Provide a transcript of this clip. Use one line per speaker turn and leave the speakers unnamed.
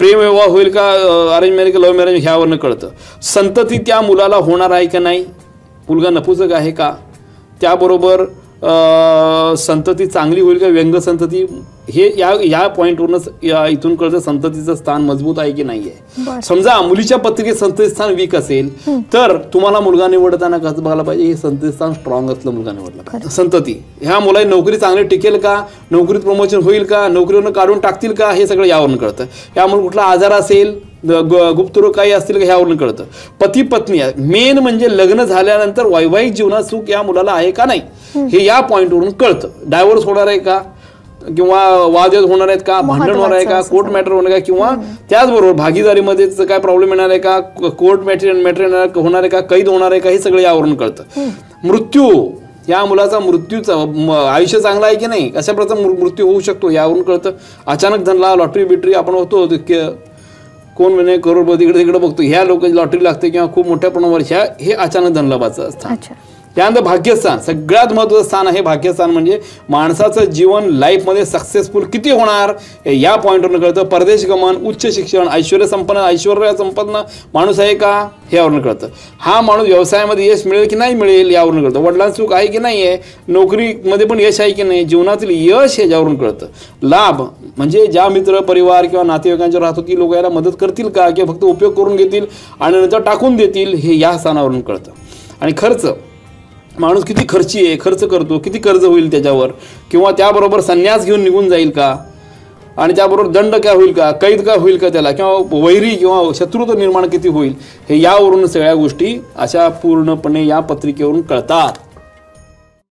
प्रेम विवाह होईल का, अरेंज मॅरेज लव्ह मॅरेज ह्यावरनं कळतं. संतती त्या मुलाला होणार आहे का नाही, मुलगा नपुसक आहे का, त्याबरोबर संतती चांगली होईल का, व्यंग संतती, हे या पॉईंटवरूनच इथून कळतं संततीचं स्थान मजबूत आहे की नाही आहे. समजा मुलीच्या पत्रिकेत संतती स्थान वीक असेल तर तुम्हाला मुलगा निवडताना कसं बघायला पाहिजे, हे संतती स्थान स्ट्रॉंग असलं मुलगा निवडला पाहिजे. संतती ह्या मुलाची नोकरी चांगली टिकेल का, नोकरीत प्रमोशन होईल का, नोकरीवरून काढून टाकतील का, हे सगळं यावरून कळतं. यामुळे कुठला आजार असेल, गुप्तरोग काही असतील का, ह्यावरून कळतं. पती पत्नी मेन म्हणजे लग्न झाल्यानंतर वैवाहिक जीवनात सुख या मुलाला आहे का नाही, हे या पॉईंटवरून कळतं. डायव्होर्स होणार आहे का, किंवा वादविवाद होणार आहेत का, भांडण होणार आहे का, कोर्ट मॅटर होणार आहे का, किंवा त्याचबरोबर भागीदारीमध्ये काय प्रॉब्लेम येणार आहे का, कोर्ट मॅटर होणार आहे का, कैद होणार आहे का, हे सगळं यावरून कळतं. मृत्यू, या मुलाचा मृत्यूचा आयुष्य चांगलं आहे की नाही, अशा प्रकारचा मृत्यू होऊ शकतो यावरून कळतं. अचानक धनला लॉटरी बिटरी आपण होतो, कोण म्हणे करोडपती इकडे तिकडे बघतो, ह्या लोकांची लॉटरी लागते किंवा खूप मोठ्या प्रमाणावर हे अचानक धनलाभाचं स्थान. त्यानंतर भाग्यस्थान, सगळ्यात महत्त्वाचं स्थान आहे भाग्यस्थान. म्हणजे माणसाचं जीवन लाईफमध्ये सक्सेसफुल किती होणार या पॉईंटवरून कळतं. परदेश गमन, उच्च शिक्षण, ऐश्वर्य संपन्न माणूस आहे का, हे यावरून कळतं. हा माणूस व्यवसायामध्ये यश मिळेल की नाही मिळेल यावरून कळतं. वडिलांचं सुख आहे की नाही आहे, नोकरीमध्ये पण यश आहे की नाही, जीवनातील यश ह्याच्यावरून कळतं. लाभ म्हणजे ज्या मित्र परिवार किंवा नातेवाईकांच्या राहतो ती लोक याला मदत करतील का, किंवा फक्त उपयोग करून घेतील आणि नंतर टाकून देतील, हे या स्थानावरून कळतं. आणि खर्च, माणूस किती खर्ची आहे, खर्च करतो, किती कर्ज होईल त्याच्यावर, किंवा त्याबरोबर संन्यास घेऊन निघून जाईल का, आणि त्याबरोबर दंड काय होईल का, कैद काय होईल का त्याला, किंवा वैरी किंवा शत्रुत्व निर्माण किती होईल, हे यावरून सगळ्या गोष्टी अशा पूर्णपणे या पत्रिकेवरून कळतात.